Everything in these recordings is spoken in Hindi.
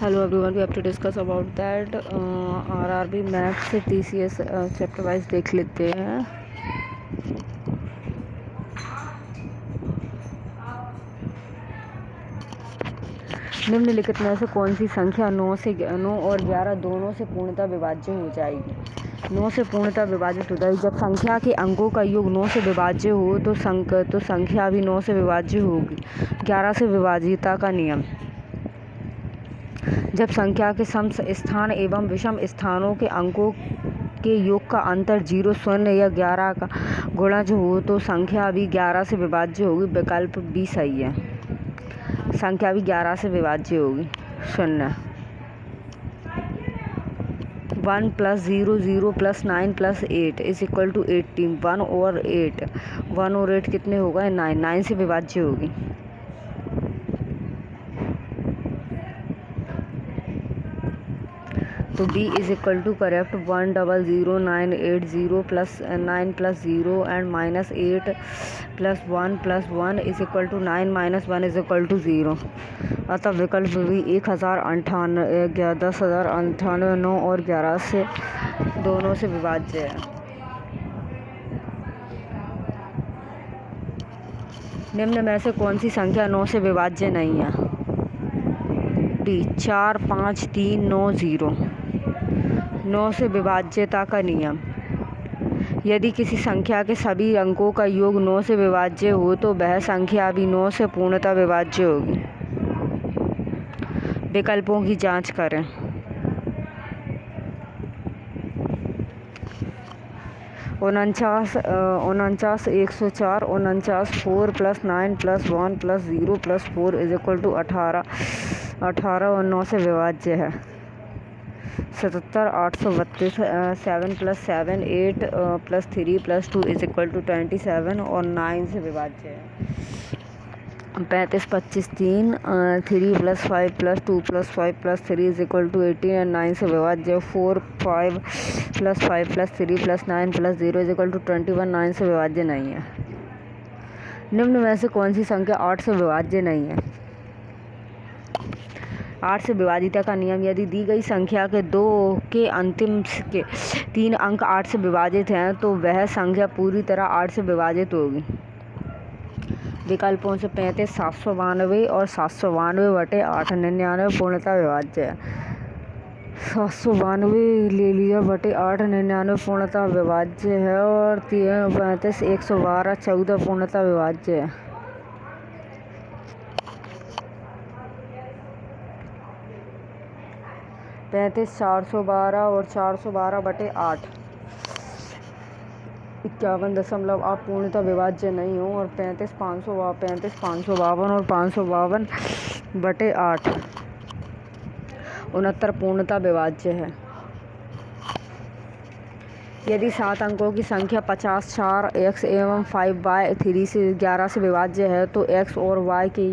Hello everyone, we have to discuss about that RRB math से टीसीएस चैप्टर वाइज देख लेते हैं। निम्नलिखित में से कौन सी संख्या 9 और 11 दोनों से पूर्णतः विभाज्य हो जाएगी। 9 से पूर्णतः विभाजित हो जाएगी। जब संख्या के अंकों का योग 9 से विभाज्य हो तो संख्या भी 9 से विभाज्य होगी। 11 से विभाज्यता का नियम। जब संख्या के सम स्थान एवं विषम स्थानों के अंकों के योग का अंतर 0, 0 या 11 का गुणज हो तो संख्या भी 11 से विभाज्य होगी। विकल्प बी सही है। संख्या भी 11 से विभाज्य होगी। 0 1 + 0 0 + 9 + 8 = 18। 1 और 8 कितने होगा? 9 से विभाज्य होगी। तो B = करेक्ट। 1 0 0 9 8 0 + 9 + 0 and -8 + 1 + 1 = 9 - 1 = 0। अतः विकल्प भी 1098 9 और 11 से दोनों से विभाज्य है। निम्न में से कौन सी संख्या 9 से विभाज्य नहीं है? डी 4 5 3 9 0। 9 से विभाज्यता का नियम। यदि किसी संख्या के सभी अंकों का योग 9 से विभाज्य हो तो वह संख्या भी 9 से पूर्णतः विभाज्य होगी। विकल्पों की जांच करें। उनचास 104 49 4 + 9 + 1 + 0 + 4 = 18। 18 और 9 से विभाज्य है। 77 832 7 + 7 8 + 3 + 2 = 27 और 9 से विभाज्य है। 35 25 3 3 + 5 + 2 + 5 + 3 = 18 और 9 से विभाज्य। 4 5 + 5 + 3 + 9 + 0 = 21। 9 से विभाज्य नहीं है। निम्न में से कौन सी संख्या 8 से विभाज्य नहीं है? 8 से विभाज्यता का नियम। यदि दी गई संख्या के 2 के अंतिम के 3 अंक 8 से विभाजित हैं तो वह संख्या पूरी तरह 8 से विभाजित होगी। विकल्पों से 35 792 और 792/8 99 पूर्णतः विभाज्य है। 792 ले लिया बटे 8 99 पूर्णतः विभाज्य है और 35 112 14 पूर्णतः विभाज्य है। 35 412 और 412/8 51.8 पूर्णतः विभाज्य नहीं हो और 35 552 और 552/8 69 पूर्णतः विभाज्य है। यदि 7 अंकों की संख्या 50 4 x एवं 5y 3 से 11 से विभाज्य है तो x और y के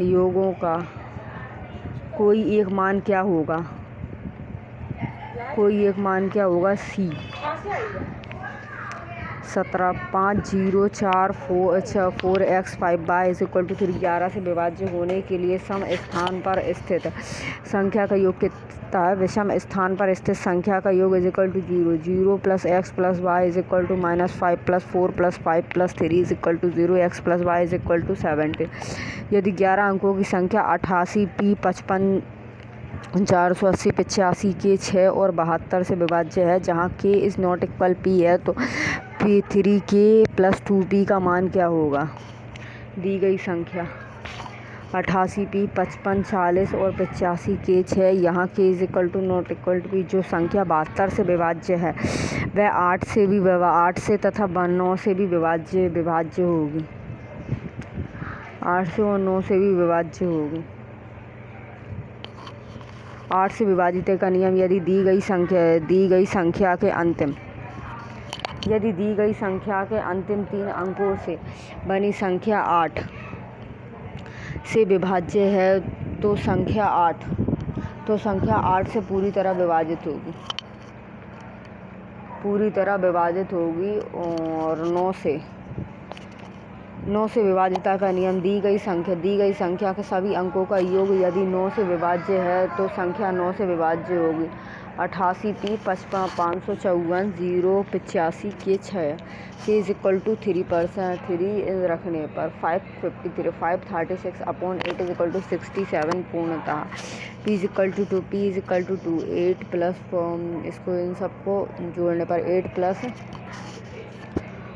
योगों का कोई एक मान क्या होगा? C 17 5 0 4 4x 5y = 3 11 से विभाज्य होने के लिए सम स्थान पर स्थित संख्या का योग कितना है? विषम स्थान पर स्थित संख्या का योग = 0 0 + x + y = -5 + 4 + 5 + 3 = 0 x + y = 70। यदि 11 अंकों की संख्या 88 p 55 480 85 के 6 और 72 से विभाज्य है जहाँ k ≠ p है तो p3k + 2p का मान क्या होगा? दी गई संख्या 88 p 55 40 और 85 के 6 यहाँ k ≠ p जो संख्या 72 से विभाज्य है वह 8 से तथा 9 से भी विभाज्य होगी। 8 से और 9 से भी विभाज्य होगी। 8 से विभाजित का नियम। यदि दी गई संख्या के अंतिम 3 अंकों से बनी संख्या 8 से विभाज्य है तो संख्या 8 से पूरी तरह विभाजित होगी और 9 से 9 से विभाज्यता का नियम। दी गई संख्या के सभी अंकों का योग यदि 9 से विभाज्य है तो संख्या 9 से विभाज्य होगी। 88 30 55 554 0 85 के 6 के इज इक्वल टू 3% 3 रखने पर 553 536 अपॉन 8 इज इक्वल टू 67 पूर्णतः। p is equal to 2 p is equal to 2 8 plus इसको इन सबको जोड़ने पर 8 प्लस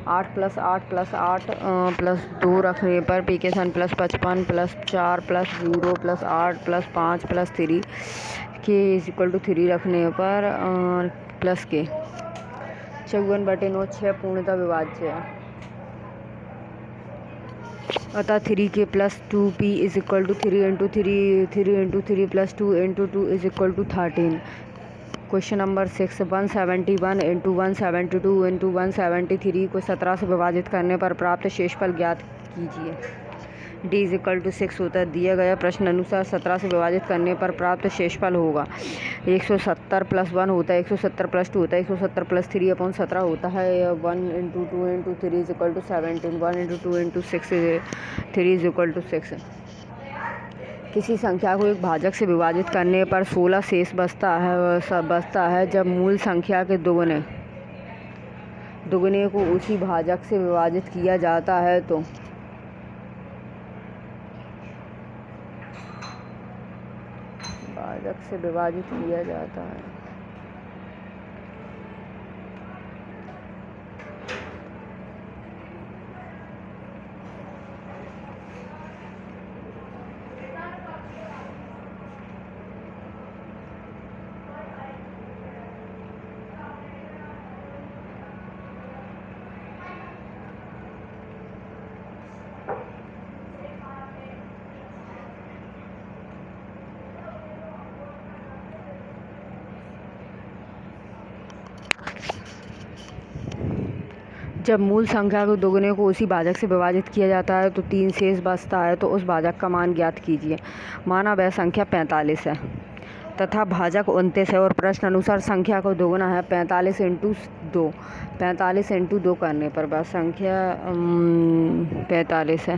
8 प्लस 8 प्लस 8 प्लस 2 रखने पर पी के सन plus 55 plus 4 plus 0 plus 8 plus 5 plus 3 के इज इक्वल टू 3 रखने पर प्लस के 54/9 6 पूर्णतः विभाज्य है। अतः 3 के plus 2p is equal to 3 into 3 plus 2 into 2 is equal to 13। Question number 6 171 into 172 into 173 को 17 से विभाजित करने पर प्राप्त शेषफल ज्ञात कीजिए। d इज इक्वल टू 6 होता है। दिया गया प्रश्न अनुसार 17 से विभाजित करने पर प्राप्त शेषफल होगा 170 प्लस 1 होता है 170 प्लस 2 होता है 170 प्लस 3 अपॉन 17 होता है 1 into 2 into 3 is equal to 17 1 into 2 into 6 3 is equal to 6। किसी संख्या को एक भाजक से विभाजित करने पर 16 शेष बचता है जब मूल संख्या के दुगने को उसी भाजक से विभाजित किया जाता है तो भाजक से विभाजित किया जाता है जब मूल संख्या के दुगने को उसी भाजक से विभाजित किया जाता है तो 3 शेष बचता है तो उस भाजक का मान ज्ञात कीजिए। माना वह संख्या 45 है तथा भाजक 29 है और प्रश्न अनुसार संख्या को दोगुना है 45 इंटू 2 45 इंटू 2 करने पर वह संख्या 45 है।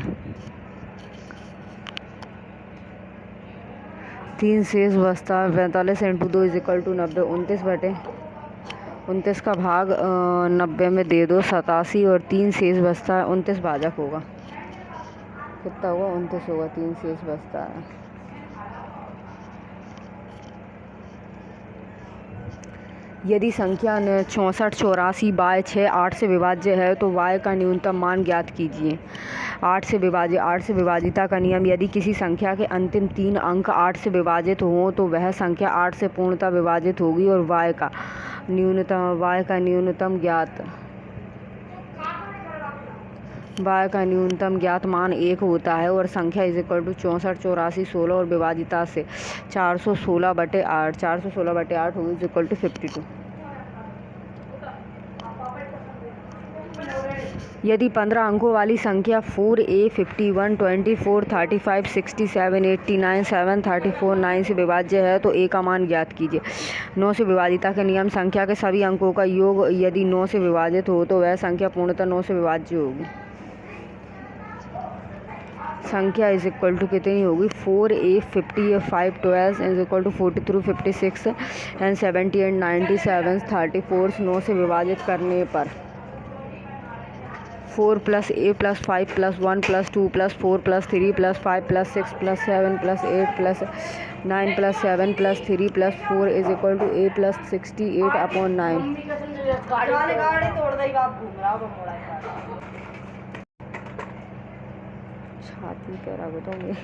3 शेष बचता है 45 इंटू 2 इज इक्वल टू 90 29 का भाग 90 में दे दो 87 और 3 शेष बचता है 29 भाजक होगा। कितना होगा 29 होगा 3 शेष बचता है। यदि संख्या 64 84 बाय 6 8 से विभाज्य है तो y का न्यूनतम मान ज्ञात कीजिए। 8 से विभाजिता का नियम। यदि किसी संख्या के अंतिम 3 अंक 8 से विभाजित हों तो वह संख्या 8 से पूर्णतः विभाजित होगी और y का न्यूनतम ज्ञात मान 1 होता है और संख्या इज इक्वल टू 64 84 16 और विभाजिता से 416/8 होगी इज इक्वल टू 52। यदि 15 अंकों वाली संख्या 4a 51 24 35 67 89 7 34 9 से विभाज्य है तो a का मान ज्ञात कीजिए। 9 से विभाजिता के नियम। संख्या के सभी अंकों का योग यदि 9 से विभाजित हो तो वह संख्या पूर्णतः 9 से विभाज्य होगी। संख्या इज इक्वल टू कितनी होगी 4a 50 5 12 is equal to 43 56 and 70 and 97 34 9 से विभाजित करने पर 4 plus a plus 5 plus 1 plus 2 plus 4 plus 3 plus 5 plus 6 plus 7 plus 8 plus 9 plus 7 plus 3 plus 4 is equal to a plus 68 upon 9। छाती पे रख दो मेरी।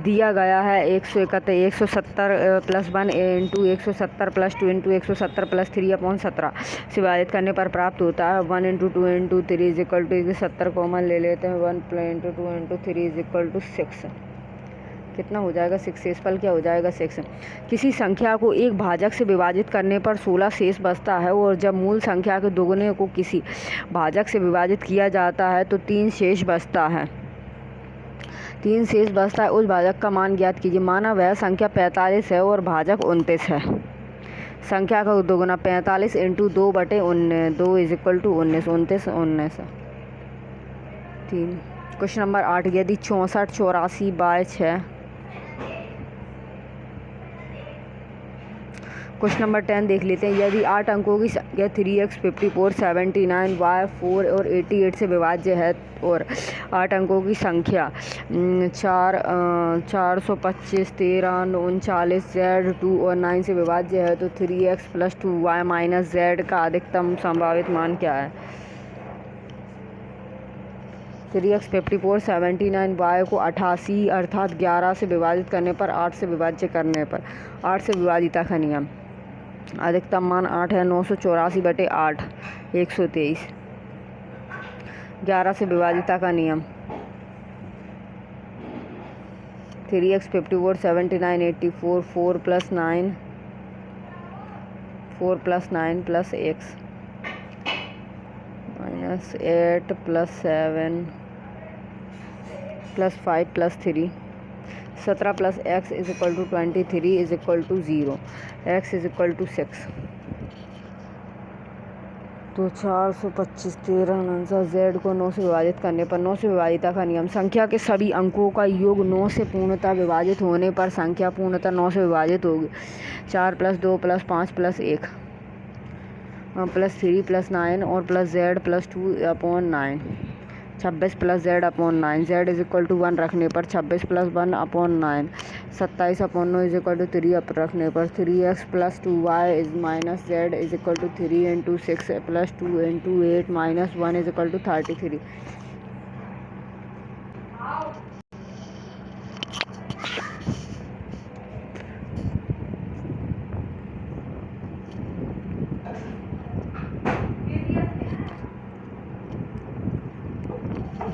दिया गया है 170 plus 1 into 170 plus 2 into 170 plus 3 upon 17 से विभाजित करने पर प्राप्त होता है 1 into 2 into 3 is equal to 70 common ले लेते हैं 1 into 2 into 3 is equal to 6। कितना हो जाएगा 6। शेषफल क्या हो जाएगा 6। किसी संख्या को एक भाजक से विभाजित करने पर 16 शेष बचता है और जब मूल संख्या के दोगुने को किसी भाजक से विभाजित किया जाता है तो 3 शेष बचता है। 3 शेष बचता है उस भाजक का मान ज्ञात कीजिए। माना वह संख्या 45 है और भाजक 29 है। संख्या का दोगुना 45 into 2/19 2 is equal to 19 29 19। 3। Question number 8, यदि 64 84 बाय 6। क्वेश्चन नंबर 10 देख लेते हैं। यदि 8 अंकों की संख्या 3x 54 79 y 4 और 88 से विभाज्य है और 8 अंकों की संख्या 425 13 39 z 2 और 9 से विभाज्य है तो 3x + 2y - z का अधिकतम संभावित मान क्या है? 3x 54 79 y को 88 अर्थात 11 से विभाजित करने पर 8 से विभाज्य करने पर 8 से विभाजिता का नियम। अधिकतम मान 8 है, 984/8 123। 11 से विभाजिता का नियम। 3x 54 79 84 4 + 9 + x -8 + 7 + 5 + 3 17 + x = 23 = 0 x = 6। तो 425 13 9 z को 9 से विभाजित करने पर 9 से विभाजिता का नियम। संख्या के सभी अंकों का योग 9 से पूर्णतः विभाजित होने पर संख्या पूर्णतः 9 से विभाजित होगी। 4 + 2 + 5 + 1 +3 + 9 और +z + 2/9 26 + z/9 z = 1 रखने पर 26 + 1/9 27/9 = 3 रखने पर 3x + 2y - z = 3 × 6 + 2 × 8 - 1 = 33।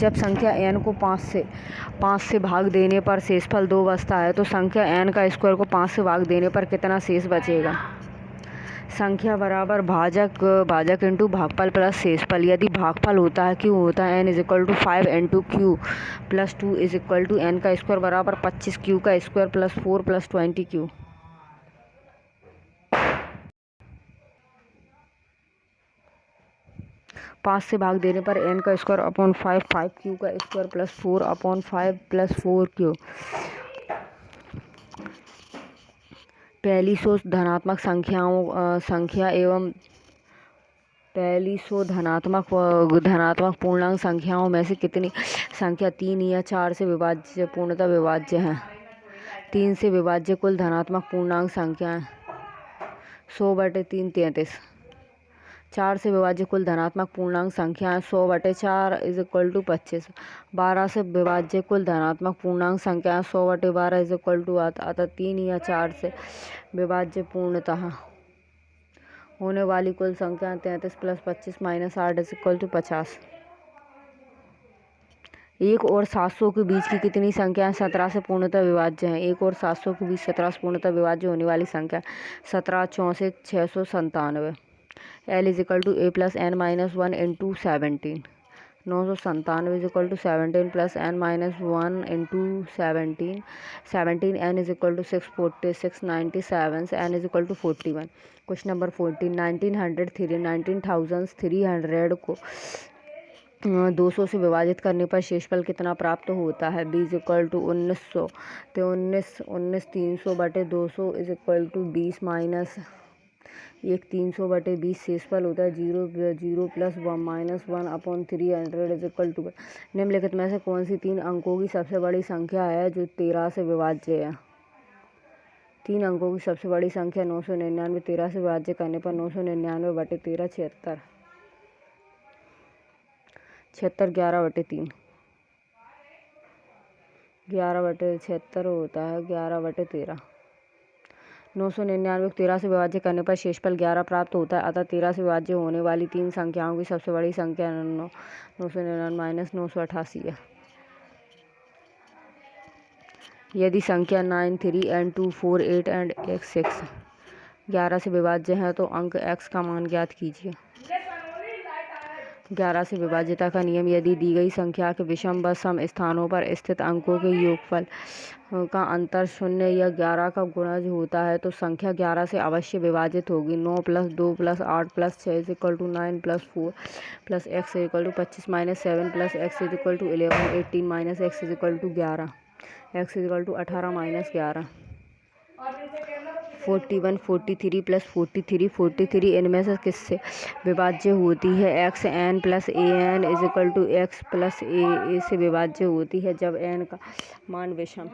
जब संख्या n को 5 से भाग देने पर शेषफल 2 बचता है तो संख्या n का स्क्वायर को 5 से भाग देने पर कितना शेष बचेगा? संख्या बराबर भाजक इंटू भागफल प्लस शेषफल। यदि भागफल होता है q होता है n = 5 × q + 2 = n का स्क्वायर बराबर 25 q का स्क्वायर + 4 + 20 q। 5 से भाग देने पर n का स्क्वायर अपॉन 5 5q का स्क्वायर + 4/5 + 4q। पहली 100 धनात्मक धनात्मक पूर्णांक संख्याओं में से कितनी संख्या 3 या 4 से विभाज्य पूर्णतः विभाज्य हैं? 3 से विभाज्य कुल धनात्मक पूर्णांक संख्याएं 100/3 33। 4 से विभाज्य कुल धनात्मक पूर्णांक संख्याएं 100/4 = 25। 12 से विभाज्य कुल धनात्मक पूर्णांक संख्याएं 100/12 = अतः 3 या 4 से विभाज्य पूर्णतः होने वाली कुल संख्याएं 33 + 25 - 8 = 50। 1 और 700 के बीच की कितनी संख्याएं 17 से पूर्णतः विभाज्य हैं? 1 और 700 के बीच 17 से पूर्णतः विभाज्य होने वाली संख्या 17 64 697। L = a + n - 1 × 17 997 = 17 + n - 1 × 17 17 n = 6 46 97 n = 41। Question number 14, 19,300 को 200 से विभाजित करने पर शेषफल कितना प्राप्त होता है? b = 1900 तो 19 300/200 = 20 - 1 300/20 शेषफल होता है 0 0 + 1 - 1/300 = 12। निम्नलिखित में से कौन सी 3 अंकों की सबसे बड़ी संख्या है जो 13 से विभाज्य है? 3 अंकों की सबसे बड़ी संख्या 999। 13 से विभाज्य करने पर 999/13 76 76 11/3 11/76 होता है 11/13। 999 को 13 से विभाज्य करने पर शेषफल 11 प्राप्त होता है अतः 13 से विभाज्य होने वाली 3 संख्याओं की सबसे बड़ी संख्या 999 - 988 है। यदि संख्या 9 3 and 2 4 8 and x 6 11 से विभाज्य है तो अंक x का मान ज्ञात कीजिए। 11 से विभाज्यता का नियम। यदि दी गई संख्या के विषम व सम स्थानों पर स्थित अंकों के योगफल का अंतर 0 या 11 का गुणज होता है तो संख्या 11 से अवश्य विभाजित होगी। 9 + 2 + 8 + 6 = 9 + 4 + x = 25 - 7 + x = 11 18 - x = 11 x = 18 - 11 41 43 + 43 43 इनमें से किससे विभाज्य होती है? x n + an = x + a से विभाज्य होती है जब n का मान विषम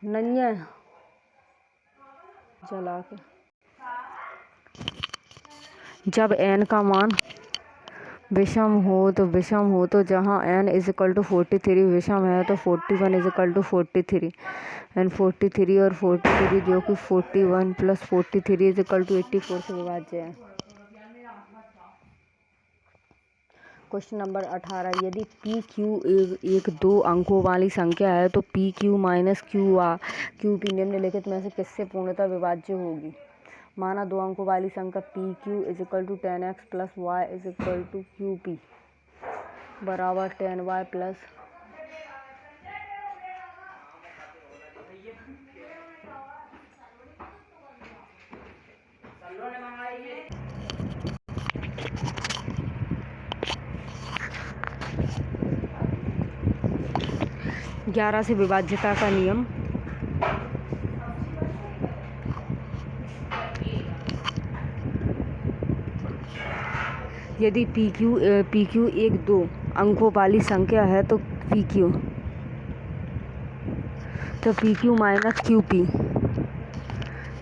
नन्या जला के जब n का मान विषम हो तो जहाँ n = 43 विषम है तो 41 = 43 n 43 और 43 जो कि 41 + 43 = 84 से विभाज्य है। Question number 18। यदि पी क्यू एक 2 अंकों वाली संख्या है तो P Q minus Q P निम्नलिखित में से किससे पूर्णतः विभाज्य होगी? माना 2 अंकों वाली संख्या P Q = 10x + y = Q P बराबर 10y + 11 से विभाज्यता का नियम। यदि पी क्यू एक 2 अंकों वाली संख्या है तो P Q minus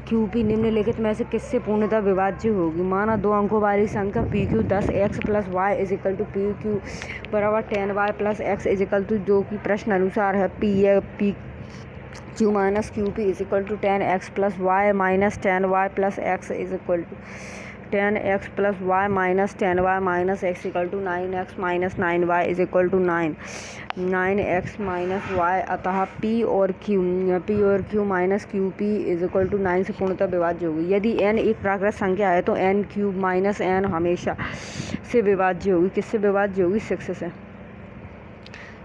Q P निम्नलिखित में से किससे पूर्णतः विभाज्य होगी? माना 2 अंकों वाली संख्या P Q 10x + y = P Q बराबर 10y + x = जो कि प्रश्न अनुसार है P Q minus Q P = 10x + y - 10y + x = 10x + y - 10y - x = 9x - 9y = 9x - y अतः p और q माइनस क्यू पी = 9 से पूर्णतः विभाज्य होगी। यदि n एक प्राकृत संख्या है तो n³ - n हमेशा से विभाज्य होगी। किससे विभाज्य होगी? 6 से।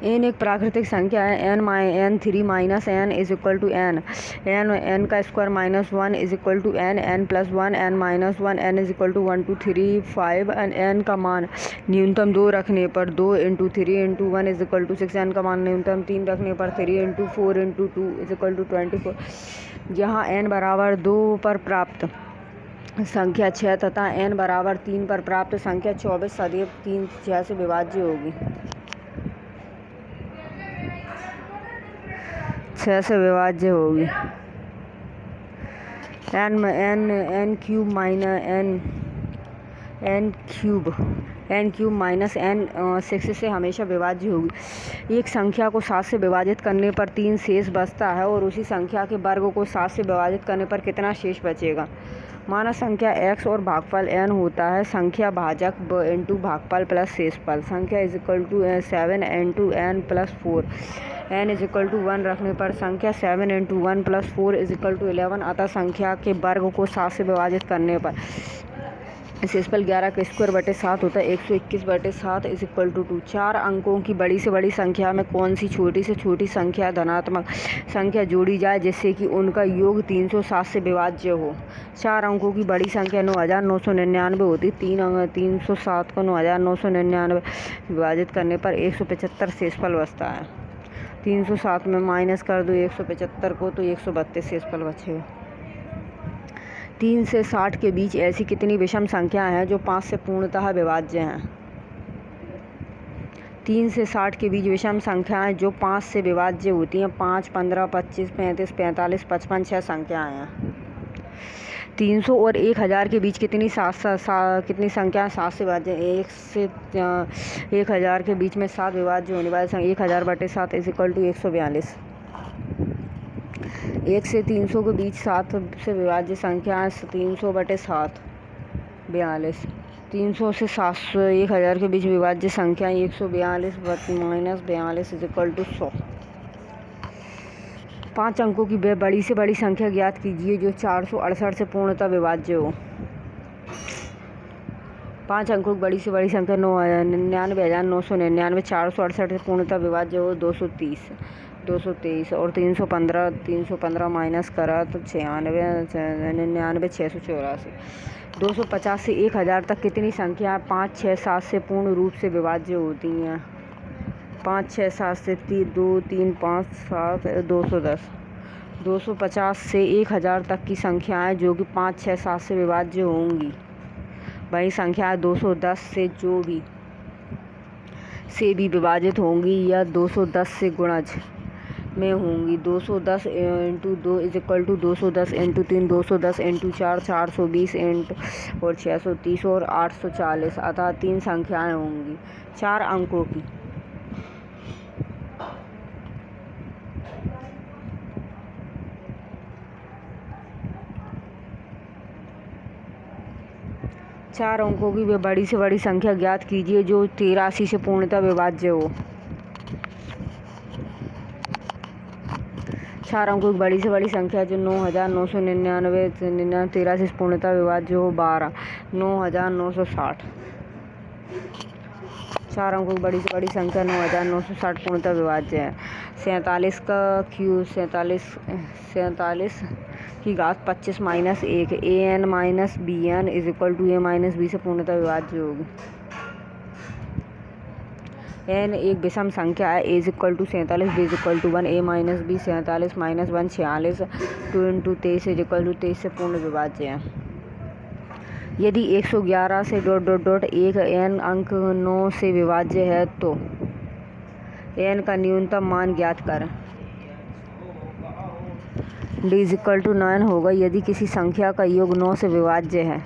n एक प्राकृतिक संख्या है n3 - n n का square -1 n n + 1 n - 1 n = 1 2 3 5 n का मान न्यूनतम 2 रखने पर 2 × 3 × 1 = 6 n का मान न्यूनतम 3 रखने पर 3 × 4 × 2 = 24 जहाँ n बराबर 2 पर प्राप्त संख्या 6 तथा n बराबर 3 पर प्राप्त संख्या 24 सदैव 3 6 से विभाज्य होगी। 6 से विभाज्य होगी। n³ - n 6 से हमेशा विभाज्य होगी। एक संख्या को 7 से विभाजित करने पर 3 शेष बचता है और उसी संख्या के वर्ग को 7 से विभाजित करने पर कितना शेष बचेगा? माना संख्या x और भागफल n होता है संख्या भाजक × भागफल प्लस शेषफल संख्या = 7 × n + 4 n = 1 रखने पर संख्या 7 × 1 + 4 = 11 अतः संख्या के वर्ग को 7 से विभाजित करने पर शेषफल 11 का स्क्वायर बटे 7 होता है 121 बटे 7 = 2। 4 अंकों की बड़ी से बड़ी संख्या में कौन सी छोटी से छोटी संख्या धनात्मक संख्या जोड़ी जाए जिससे कि उनका योग 307 से विभाज्य हो? 4 अंकों की बड़ी संख्या 9999 होती। 307 को 9999 विभाजित करने पर 175 शेषफल बचता है। 307 में माइनस कर दो 175 को तो 132 शेषफल बचेगा। 3 से 60 के बीच ऐसी कितनी विषम संख्याएं हैं जो 5 से पूर्णतः विभाज्य हैं? 3 से 60 के बीच विषम संख्याएं जो 5 से विभाज्य होती हैं 5 15 25 35 45 55 6 संख्याएं हैं। 300 और 1000 के बीच कितनी संख्याएं 7 से विभाज्य हैं? 1 से 1000 के बीच में 7 विभाज्य होने वाली संख्या 1000 बटे 7 = 142। 1 से 300 के बीच 7 से विभाज्य संख्या 300 बटे 7 42। 300 से 1000 के बीच विभाज्य संख्या 142 - 42 = 100। 5 अंकों की वह बड़ी से बड़ी संख्या ज्ञात कीजिए जो 468 से पूर्णतः विभाज्य हो। 5 अंकों की बड़ी से बड़ी संख्या 99,999, 468 से पूर्णतः विभाज्य हो 223 और 315 माइनस करा तो 684। 250 से 1000 तक कितनी संख्याएँ 5, 6, 7 से पूर्ण रूप से विभाज्य होती हैं? 5, 6, 7 से 2, 3, 5, 7, 210। 250 से 1000 तक की संख्याएँ जो कि 5, 6, 7 से विभाज्य होंगी, वही संख्या 210 से भी विभाजित होंगी या 210 से गुणज में होंगी। 210 into 2 equal to 210 into 3, 210 into 4, 420 और 630 और 840, अतः 3 संख्याएँ होंगी 4 अंकों की। चार अंकों की वे बड़ी से बड़ी संख्या ज्ञात कीजिए जो 83 से पूर्णतः विभाज्य हो। 4 अंकों की बड़ी से बड़ी संख्या जो 9,999 83 से पूर्णतः विभाज्य हो 12, 9,960। 4 अंकों की बड़ी से बड़ी संख्या 9,960 पूर्णतः विभाज्य है। 47 का क्यूब 47 की घात 25 minus 1 an minus bn is equal to a minus b से पूर्णतः विभाज्य होगी। n एक विषम संख्या है। a is equal to 47, b is equal to 1, a minus b 47 minus 1 46, 2 into 23 is equal to 23 से पूर्ण विभाज्य है। यदि 111 से ... 1 n अंक 9 से विभाज्य है तो n का न्यूनतम मान ज्ञात करें। d इज इक्वल टू 9 होगा यदि किसी संख्या का योग 9 से विभाज्य है।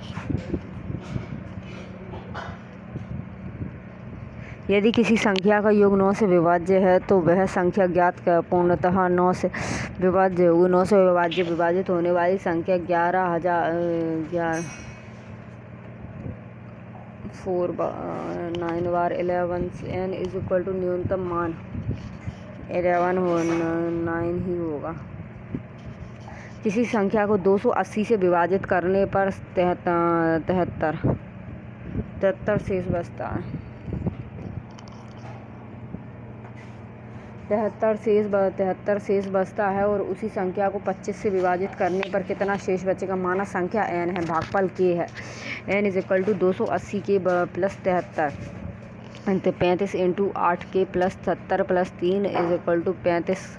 यदि किसी संख्या का योग 9 से विभाज्य है तो वह संख्या ज्ञात कर पूर्णतः 9 से विभाज्य होगी। 9 से विभाजित होने वाली संख्या 4 9 बार 11 n इज इक्वल टू न्यूनतम मान 11 9 ही होगा। किसी संख्या को 280 से विभाजित करने पर 73 शेष बचता है। 73 शेष बचता है और उसी संख्या को 25 से विभाजित करने पर कितना शेष बचेगा? माना संख्या n है, भागफल k है। n इज इक्वल टू 280 के प्लस 35 इंटू 8 के plus 70 plus 3 is equal to 35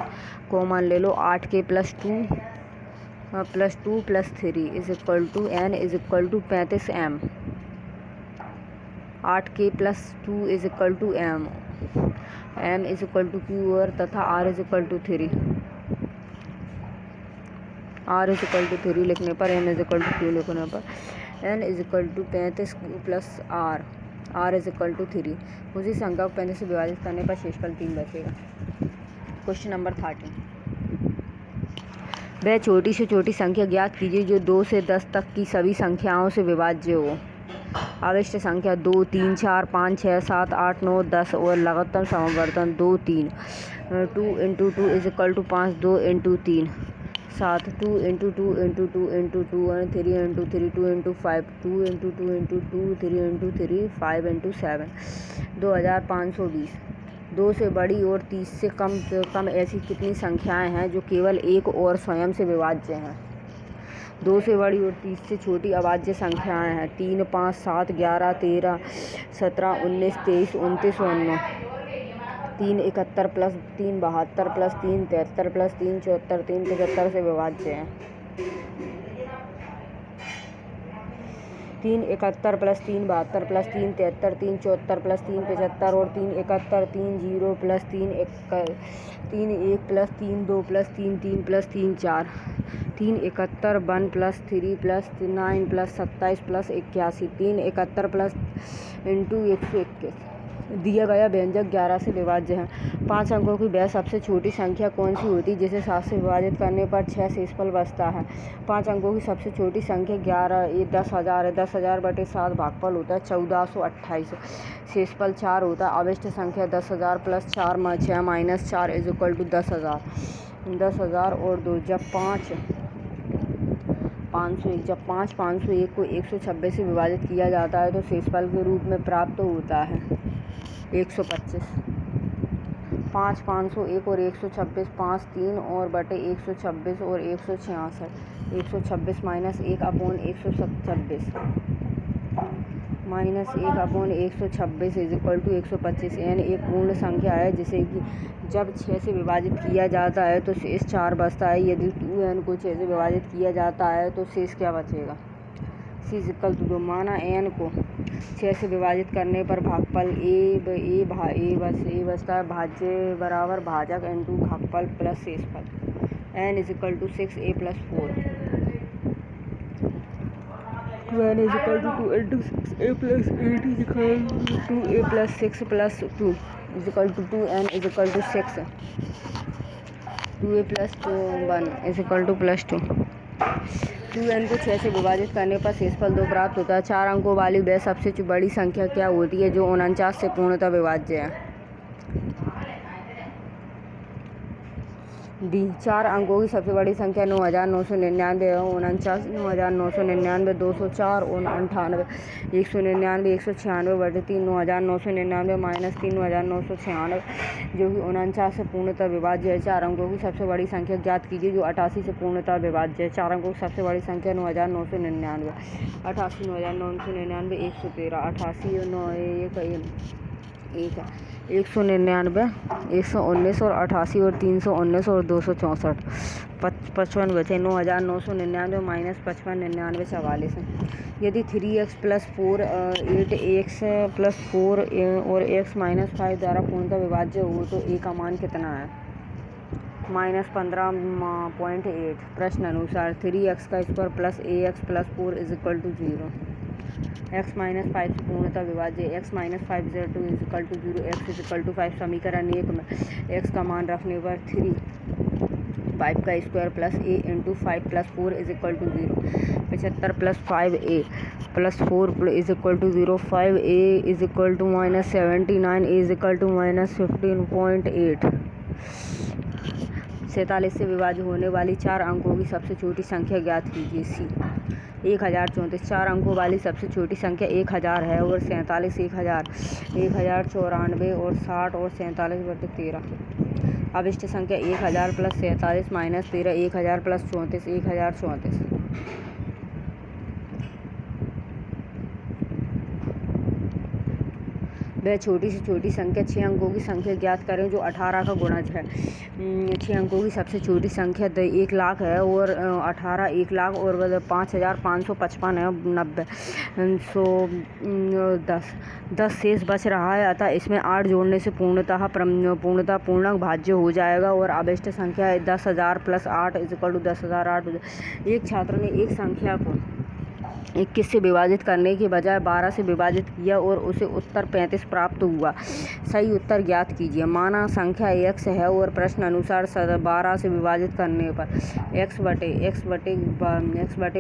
common ले लो। 8 के plus 2 plus 3 is equal to n is equal to 35 m। 8 के plus 2 is equal to m is equal to q और तथा r is equal to 3। r is equal to 3 लिखने पर m इज इक्वल टू 2 लिखने पर n is equal to 35 plus r is equal to 3। उसी संख्या को 35 से विभाजित करने पर शेषफल 3 बचेगा। क्वेश्चन नंबर 13, वह छोटी से छोटी संख्या ज्ञात कीजिए जो 2 से 10 तक की सभी संख्याओं से विभाज्य हो। अवशिष्ट संख्या 2, 3, 4, 5, 6, 7, 8, 9, 10 और लगातार समावर्तन 2, 3। 2 into 2 is equal to 5, 2 into 3 7, 2 into 2 into 2 into 2 और 3 into 3 2 into 5, 2 into 2 into 2 3 into 3 5 into 7 2520। 2 से बड़ी और 30 से कम ऐसी कितनी संख्याएं हैं जो केवल एक और स्वयं से विभाज्य हैं? 2 से बड़ी और 30 से छोटी अभाज्य संख्याएं हैं 3, 5, 7, 11, 13, 17, 19, 23, 29 और 9। 3 71 प्लस 3 72 प्लस 3 73 प्लस 3 74 3 75 से विभाज्य है। 3 71 प्लस 3 72 प्लस 3 73 3 74 प्लस 3 75 और 3 71 3 0 plus 3 1 plus 3 2 plus 3 3 plus 3 4 3 71 1 plus 3 plus 9 plus 27 plus 81 3 71 plus into 121। दिया गया व्यंजक 11 से विभाज्य है। 5 अंकों की वह सबसे छोटी संख्या कौन सी होती जिसे 7 से विभाजित करने पर 6 शेषफल बचता है? 5 अंकों की सबसे छोटी संख्या 10,000 है। 10,000 बटे 7 भागफल होता है 1428। शेषफल 4 होता है। अवशिष्ट संख्या 10,000 plus 4 6 minus 4 is equal to 10,000। 10,000 और 2 जब 501 जब 501 को 126 से विभाजित किया जाता है तो शेषफल के रूप में प्राप्त होता है 125। 501 और 126 5 3 और बटे 126 और 166 126 minus 1/126 is equal to 125। n एक पूर्ण संख्या है जिसे कि जब 6 से विभाजित किया जाता है तो शेष 4 बचता है। यदि 2n को 6 से विभाजित किया जाता है तो शेष क्या बचेगा? सी इज इक्वल टू 2। माना n को 6 से विभाजित करने पर भागफल ए बचता है भाज्य बराबर भाजक इंटू भागफल प्लस शेषफल। n is equal to 6a plus 4 n is equal to 2 into 6a plus 8 is equal to 2a plus 6 plus 2 is equal to 2n is equal to 6 2a plus 1 is equal to plus 2। 2n को 6 से विभाजित करने पर शेषफल 2 प्राप्त होता है। 4 अंकों वाली वह सबसे बड़ी संख्या क्या होती है जो 49 से पूर्णतः विभाज्य है? डी 4 अंकों की सबसे बड़ी संख्या 9,999 है। 49 9,999 204 और 98 199 196 बटे 3 9,999 माइनस 3 9,996 जो कि 49 से पूर्णतः विभाज्य है। 4 अंकों की सबसे बड़ी संख्या ज्ञात कीजिए जो 88 से पूर्णतः विभाज्य है। 4 अंकों की सबसे बड़ी संख्या 9,999 88 9,999 113 88 9 199 119 और 88 और 319 और 264 55 बचे। 9,999 माइनस 55 99 44 है। यदि 3x प्लस 4 8x प्लस 4 और x माइनस 5 द्वारा पूर्णतः विभाज्य हो तो a का मान कितना है? -15.8। प्रश्न अनुसार 3x का square plus ax plus 4 is equal to 0। x minus 5 से पूर्णतः विभाज्य x minus 5 2 is equal to 0 x is equal to 5। समीकरण 1 में x का मान रखने पर 5 का square plus a into 5 plus 4 is equal to 0। 75 plus 5a plus 4 is equal to 0। 5a is equal to minus 79 is equal to minus 15.8। 47 से विभाज्य होने वाली 4 अंकों की सबसे छोटी संख्या ज्ञात कीजिए। सी 1034। 4 अंकों वाली सबसे छोटी संख्या 1000 है और 47 1000 1094 और 60 और 47 बटे 13। अभिष्ट संख्या 1000 प्लस 47 माइनस 13 1000 प्लस 34 1034। वह छोटी से छोटी संख्या 6 अंकों की संख्या ज्ञात करें जो 18 का गुणज है। 6 अंकों की सबसे छोटी संख्या 1 लाख है और 18 1 लाख और 5,555 है 90 10 शेष बच रहा है अतः इसमें 8 जोड़ने से पूर्णतः पूर्णांक भाज्य हो जाएगा और अभिष्ट संख्या है 10,000 प्लस 8 इज इक्वल टू 10,008। एक छात्र ने एक संख्या को 21 से विभाजित करने के बजाय 12 से विभाजित किया और उसे उत्तर 35 प्राप्त हुआ। सही उत्तर ज्ञात कीजिए। माना संख्या x है और प्रश्न अनुसार 12 से विभाजित करने पर x बटे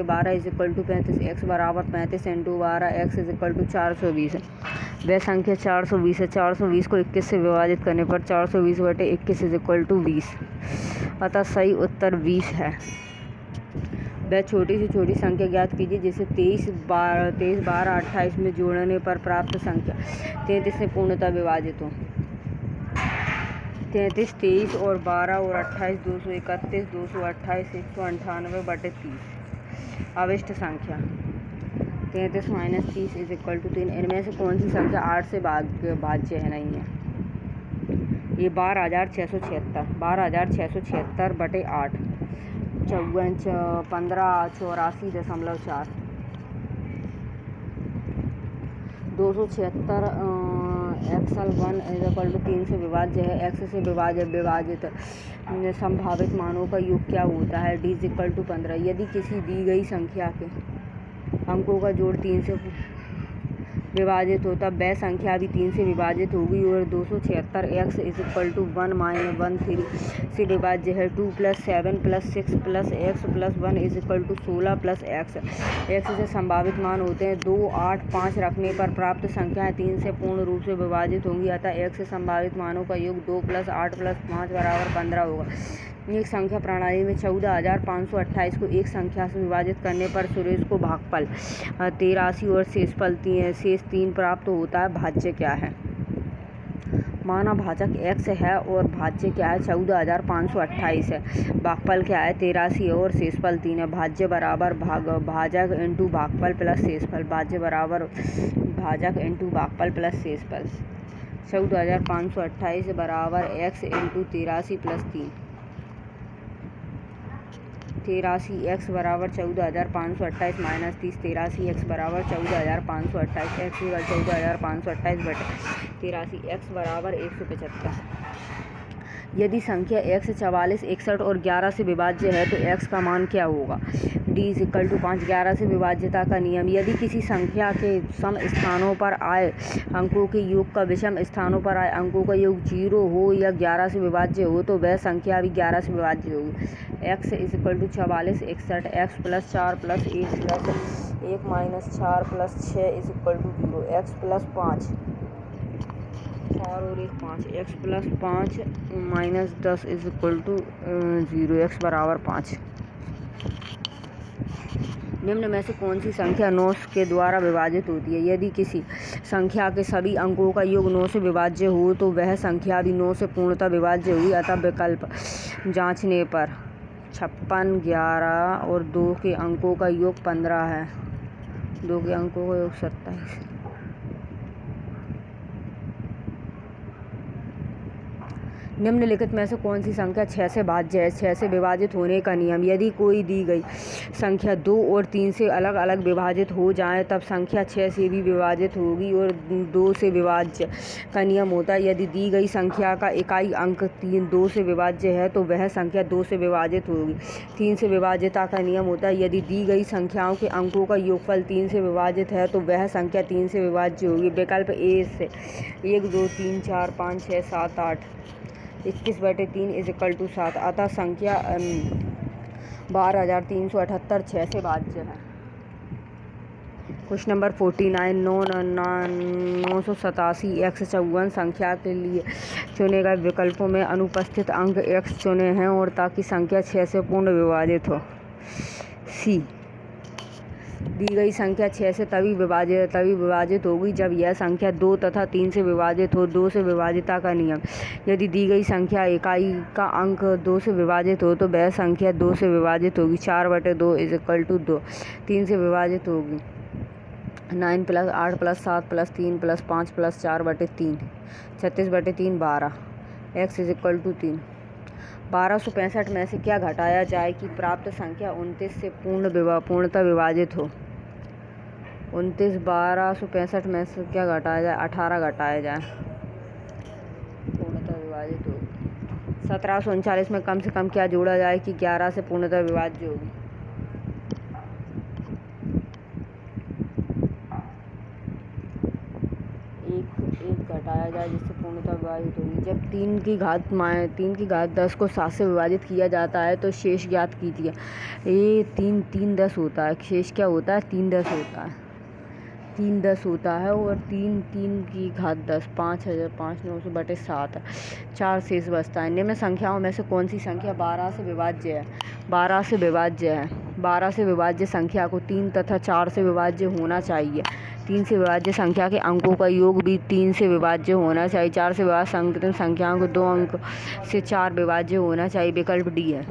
12 इज इक्वल टू 35 x बराबर 35 into 12 x is equal to 420 है। वह संख्या 420 है। 420 को 21 से विभाजित करने पर 420 बटे 21 इज इक्वल टू 20 अतः सही उत्तर 20 है। वह छोटी से छोटी संख्या ज्ञात कीजिए जिसे 23 12 28 में जोड़ने पर प्राप्त संख्या 33 से पूर्णतः विभाजित हो। 33 23 और 12 और 28 231 228 198 बटे 30। अभिष्ट संख्या 33 माइनस 30 इज इक्वल टू 3। इनमें से कौन सी संख्या 8 से भाज्य है नहीं है? ये 12,676 बटे 8 1584.4 276 XL1 इज इक्वल टू 3 से विभाज्य है। x से विभाजित संभावित मानों का योग क्या होता है? d is equal to 15। यदि किसी दी गई संख्या के अंकों का जोड़ 3 से विभाजित होता वह संख्या भी 3 से विभाजित होगी और 276 x इज इक्वल टू 1-13 से विभाज्य है। 2 + 7 + 6 + x + 1 is equal to 16 + x। x से संभावित मान होते हैं 2 8 5 रखने पर प्राप्त संख्याएं 3 से पूर्ण रूप से विभाजित होंगी अतः x से संभावित मानों का योग 2 + 8 + 5 बराबर 15 होगा। एक संख्या प्रणाली में 14,528 को एक संख्या से विभाजित करने पर सुरेश को भागफल 83 और शेष 3 प्राप्त होता है। भाज्य क्या है? माना भाजक x है और भाज्य क्या है? 14,528 है। भागफल क्या है? 83 और शेषफल 3 है। भाज्य बराबर भाजक इंटू भागफल प्लस शेषफल। भाज्य बराबर भाजक इंटू भागफल प्लस शेषफल। 14,528 बराबर x इंटू 83 प्लस 3। 83x बराबर 14,528 माइनस 30। 83x बराबर 14,528 x 14,528 बटे 83x बराबर 175। यदि संख्या x 44, 61 और 11 से विभाज्य है तो x का मान क्या होगा? D = 5। 11 से विभाज्यता का नियम। यदि किसी संख्या के सम स्थानों पर आए अंकों के योग का विषम स्थानों पर आए अंकों का योग 0 हो या 11 से विभाज्य हो तो वह संख्या भी 11 से विभाज्य होगी। x = 44, 61 x + 4 + 1 + 1 - 4 + 6 = 0। x + 5 4 और 1 5 x + 5 - 10 = 0। x बराबर 5। निम्न में से कौन सी संख्या 9 के द्वारा विभाजित होती है? यदि किसी संख्या के सभी अंकों का योग 9 से विभाज्य हो तो वह संख्या भी 9 से पूर्णतः विभाज्य होगी। अतः विकल्प जांचने पर 56, 11 और 2 के अंकों का योग 15 है। 2 के अंकों का योग 27। निम्नलिखित में से कौन सी संख्या 6 से भाज्य है? 6 से विभाजित होने का नियम। यदि कोई दी गई संख्या 2 और 3 से अलग अलग विभाजित हो जाए तब संख्या 6 से भी विभाजित होगी और 2 से विभाज्य का नियम होता है। यदि दी गई संख्या का इकाई अंक 2 से विभाज्य है तो वह संख्या 2 से विभाजित होगी। 3 से विभाज्यता का नियम होता है। यदि दी गई संख्याओं के अंकों का योगफल 3 से विभाजित है तो वह संख्या 3 से विभाज्य होगी। विकल्प ए से 1 2 3 4 5 6 7 8 21/3 = 7। अतः संख्या 12,378 6 से भाज्य है। Question number 49। 987 x 54 संख्या के लिए चुने गए विकल्पों में अनुपस्थित अंक x चुने हैं और ताकि संख्या 6 से पूर्ण विभाजित हो। सी दी गई संख्या 6 से तभी विभाजित होगी जब यह संख्या 2 तथा 3 से विभाजित हो। 2 से विभाजिता का नियम। यदि दी गई संख्या इकाई का अंक 2 से विभाजित हो तो वह संख्या 2 से विभाजित होगी। 4/2 = 2। 3 से विभाजित होगी। 9 + 8 + 7 + 3 + 5 + 4/3 36/3 12। x = 3। 1265 में से क्या घटाया जाए कि प्राप्त संख्या 29 से पूर्णतः विभाजित हो? 1265 में से क्या घटाया जाए? 18 घटाया जाए, पूर्णतः विभाजित होगी। 1739 में कम से कम क्या जोड़ा जाए कि 11 से पूर्णतः विभाज्य होगी? 1 घटाया जाए जिससे पूर्णतः विभाजित होगी। जब 3 की घात 10 को 7 से विभाजित किया जाता है तो शेष ज्ञात कीजिए। ये 3 10 होता है। शेष क्या होता है? 3 10 होता है। 3 10 होता है और 3 की घात 10 5,900/7 4 शेष बचता है। निम्न संख्याओं में से कौन सी संख्या 12 से विभाज्य है? 12 से विभाज्य है। 12 से विभाज्य संख्या को 3 तथा 4 से विभाज्य होना चाहिए। 3 से विभाज्य संख्या के अंकों का योग भी 3 से विभाज्य होना चाहिए। 4 से विभाज्य संकीर्ण संख्याओं को 2 अंक से 4 विभाज्य होना चाहिए। विकल्प डी है।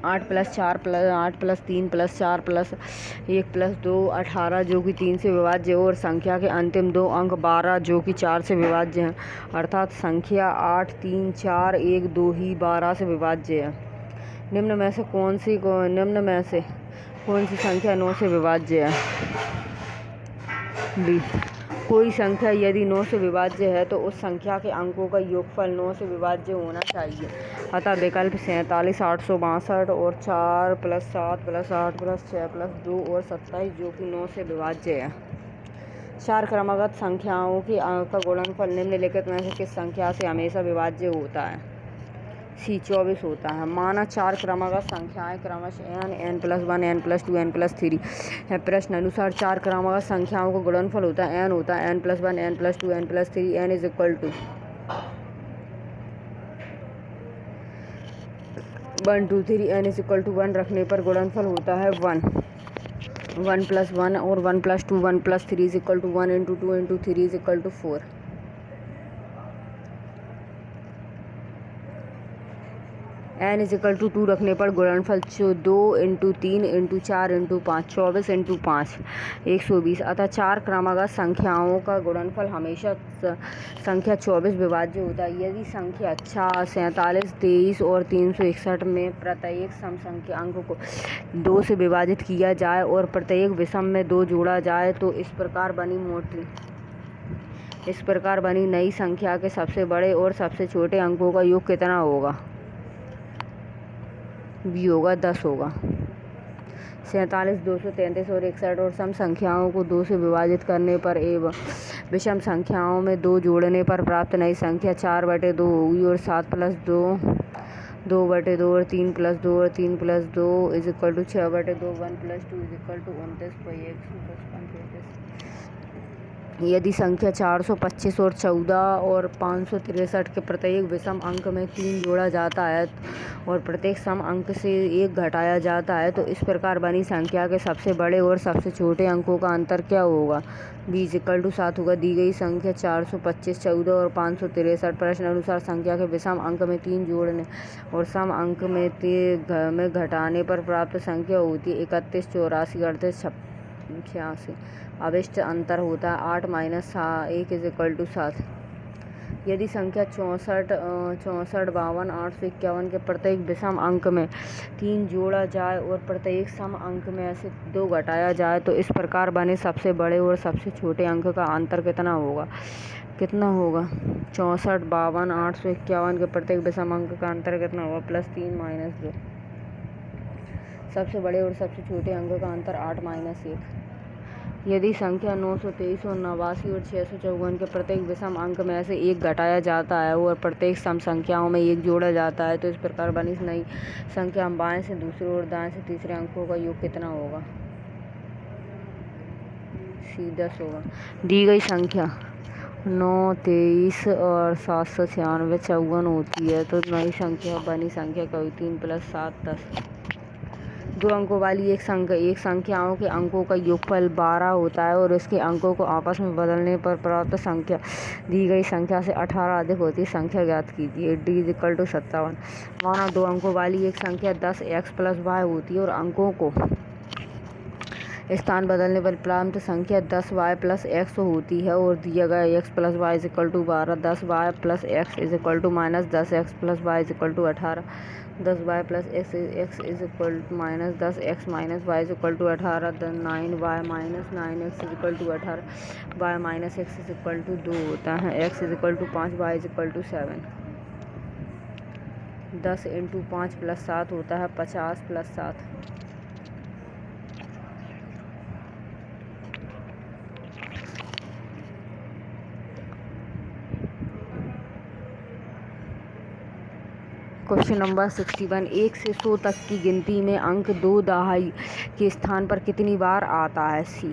8 + 4 + 8 + 3 + 4 + 1 + 2 18 जो कि 3 से विभाज्य और संख्या के अंतिम 2 अंक 12 जो कि 4 से विभाज्य हैं। अर्थात संख्या 8 3 4 1 2 ही 12 से विभाज्य है। निम्न में से कौन सी संख्या 9 से विभाज्य है? बी कोई संख्या यदि 9 से विभाज्य है तो उस संख्या के अंकों का योगफल 9 से विभाज्य होना चाहिए। अतः विकल्प 47 862 और 4 + 7 + 8 + 6 + 2 और 27 जो कि 9 से विभाज्य है। 4 क्रमागत संख्याओं के अंक का गुणनफल निम्नलिखित में से किस संख्या से हमेशा विभाज्य होता है? सी 24 होता है। माना 4 क्रमागत संख्याएं क्रमशः n + 1 n + 2 n + 3 है। प्रश्न अनुसार 4 क्रमागत संख्याओं का गुणनफल होता है n + 1 n + 2 n + 3 n = 1 2 3 n is equal to 1 रखने पर गुणनफल होता है 1 1 + 1 और 1 + 2 1 + 3 is equal to 1 × 2 × 3 is equal to 4। n is equal to 2 रखने पर गुणनफल 2 × 3 × 4 × 5 24 × 5 120। अतः चार क्रमागत संख्याओं का गुणनफल हमेशा संख्या 24 विभाज्य होता है। यदि संख्या 47 23 और 361 में प्रत्येक सम संख्या अंक को 2 से विभाजित किया जाए और प्रत्येक विषम में 2 जोड़ा जाए तो इस प्रकार बनी नई संख्या के सबसे बड़े और सबसे छोटे अंकों का योग कितना होगा? भी होगा 10 होगा। 47 233 और 61 और सम संख्याओं को 2 से विभाजित करने पर एवं विषम संख्याओं में 2 जोड़ने पर प्राप्त नई संख्या 4/2 होगी और 7 + 2 2/2 और 3 + 2 और 3 + 2 is equal to 6/2 1 + 2 is equal to 29/155। यदि संख्या 425 और 14 और 563 के प्रत्येक विषम अंक में 3 जोड़ा जाता है और प्रत्येक सम अंक से 1 घटाया जाता है तो इस प्रकार बनी संख्या के सबसे बड़े और सबसे छोटे अंकों का अंतर क्या होगा? b = 7 होगा। दी गई संख्या 425 14 और 563 प्रश्न अनुसार संख्या के विषम अंक में 3 जोड़ने और सम अंक में घटाने पर प्राप्त संख्या होती है 31 84 38 86। अभिष्ट अंतर होता है 8 - 1 इज इक्वल टू 7। यदि संख्या 64 52 851 के प्रत्येक विषम अंक में 3 जोड़ा जाए और प्रत्येक सम अंक में से 2 घटाया जाए तो इस प्रकार बने सबसे बड़े और सबसे छोटे अंक का अंतर कितना होगा? 64 52 851 के प्रत्येक विषम अंक का अंतर कितना होगा? +3 - 2। सबसे बड़े और सबसे छोटे अंक का अंतर 8 - 1। यदि संख्या 923 और 89 और 654 के प्रत्येक विषम अंक में से 1 घटाया जाता है और प्रत्येक सम संख्याओं में 1 जोड़ा जाता है तो इस प्रकार बनी नई संख्या बाएं से दूसरे और दाएं से तीसरे अंकों का योग कितना होगा? c 10 होगा। दी गई संख्या 9 23 और 796 54 होती है तो नई संख्या बनी संख्या क्या हुई? 3 + 7 10। 2 अंकों वाली एक संख्याओं के अंकों का योगफल 12 होता है और इसके अंकों को आपस में बदलने पर प्राप्त संख्या दी गई संख्या से 18 अधिक होती है। संख्या ज्ञात कीजिए। d = 57। माना 2 अंकों वाली एक संख्या 10x + y होती है और अंकों को स्थान बदलने पर प्राप्त संख्या 10y + x होती है और दिया गया x + y = 12 10y + x = -10x + y = 18 10y + x = -10x - y = 18 9y - 9x = 18 y - x = 2 होता है। x = 5 y = 7। 10 × 5 + 7 होता है 50 + 7। Question number 61। 1 से 100 तक की गिनती में अंक 2 दहाई के स्थान पर कितनी बार आता है? c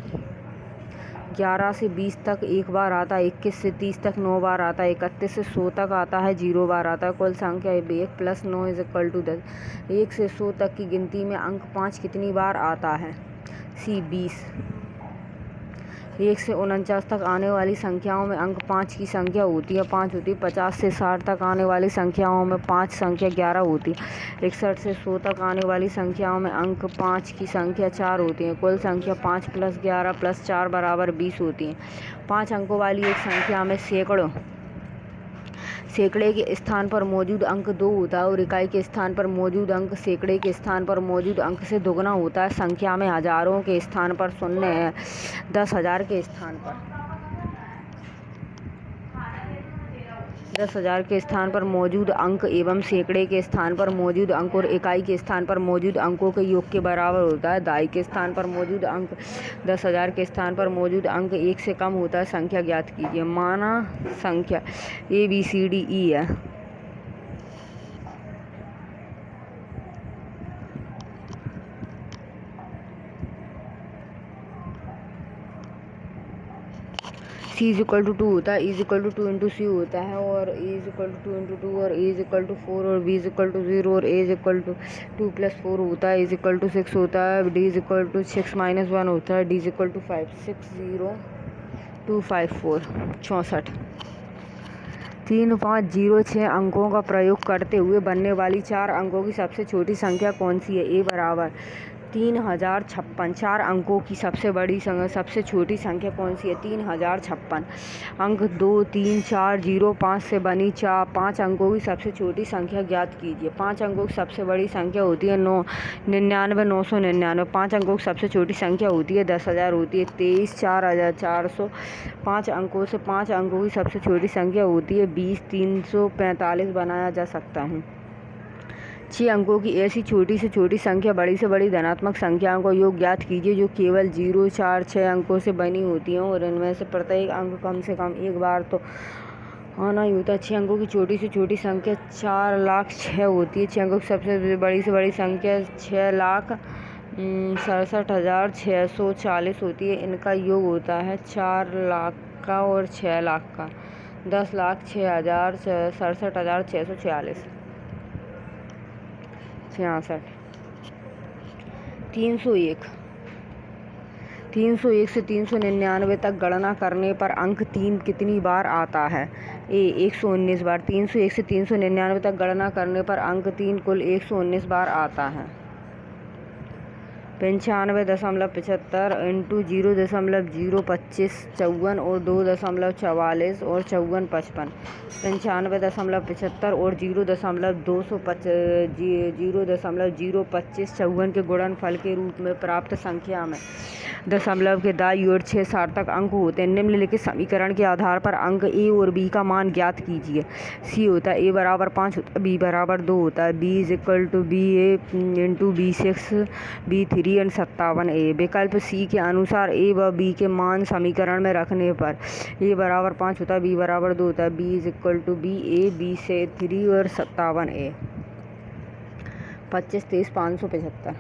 11 से 20 तक 1 बार आता है। 21 से 30 तक 9 बार आता है। 31 से 100 तक आता है 0 बार आता है। कुल संख्या 1 + 9 = 10। 1 से 100 तक की गिनती में अंक 5 कितनी बार आता है? c 20। 1 से 49 तक आने वाली संख्याओं में अंक 5 की संख्या होती है 5 होती है। 50 से 60 तक आने वाली संख्याओं में 5 संख्या 11 होती है। 61 से 100 तक आने वाली संख्याओं में अंक 5 की संख्या 4 होती है। कुल संख्या 5 + 11 + 4 = 20 होती है। 5 अंकों वाली एक संख्या में सैकड़े के स्थान पर मौजूद अंक 2 होता है और इकाई के स्थान पर मौजूद अंक सैकड़े के स्थान पर मौजूद अंक से दुगना होता है। संख्या में हजारों के स्थान पर शून्य है। 10,000 के स्थान पर मौजूद अंक एवं सैकड़े के स्थान पर मौजूद अंक और इकाई के स्थान पर मौजूद अंकों के योग के बराबर होता है। दहाई के स्थान पर मौजूद अंक 10,000 के स्थान पर मौजूद अंक 1 से कम होता है। संख्या ज्ञात कीजिए। माना संख्या ABCDE है। सी इज इक्वल टू 2 होता है, E is equal to 2 into C होता है, और A is equal to 2 into 2, और ए इज इक्वल टू 4, और बी इज इक्वल टू 0, और A is equal to 2 plus 4 होता है, इज इक्वल टू 6 होता है, D is equal to 6 minus 1 होता है, डी इज इक्वल टू 5, 60254 64। 3506 अंकों का प्रयोग करते हुए बनने वाली 4 अंकों की सबसे छोटी संख्या कौन सी है? ए बराबर 3056। 4 अंकों की सबसे छोटी संख्या कौन सी है? 3056। अंक 2 3 4 0 5 से बनी 5 अंकों की सबसे छोटी संख्या ज्ञात कीजिए। 5 अंकों की सबसे बड़ी संख्या होती है 99 999। 5 अंकों की सबसे छोटी संख्या होती है 10,000 होती है 23 4400। 5 अंकों से 5 अंकों की सबसे छोटी संख्या होती है 20 345 बनाया जा सकता है। 6 अंकों की ऐसी छोटी से छोटी संख्या बड़ी से बड़ी धनात्मक संख्याओं का योग ज्ञात कीजिए जो केवल 0 4 6 अंकों से बनी होती हैं और इनमें से प्रत्येक अंक कम से कम एक बार तो आना ही होता है। 6 अंकों की छोटी से छोटी संख्या 4,06,000 होती है। 6 अंकों की सबसे बड़ी से बड़ी संख्या 6,67,640 होती है। इनका योग होता है 4 लाख का और 6 लाख का। 10,06,67,646 66। 301 से 399 तक गणना करने पर अंक 3 कितनी बार आता है? ए 119 बार। 301 से 399 तक गणना करने पर अंक 3 कुल 119 बार आता है। 95.75 इंटू 0.025 54 और 2.44 और 54 55। 95.75 और 0.025 54 के गुणनफल के रूप में प्राप्त संख्या में दशमलव के दाईं ओर 6 सार्थक अंक होते हैं। निम्नलिखित समीकरण के आधार पर अंक ए और बी का मान ज्ञात कीजिए। सी होता है ए बराबर 5 होता है, बी बराबर 2 होता है, B is equal to B A into B6 B3 and 57 A. विकल्प सी के अनुसार ए व बी के मान समीकरण में रखने पर ए बराबर 5 होता है, बी बराबर 2 होता है, B is equal to B A B से 3 और 57 ए। 25 23 575।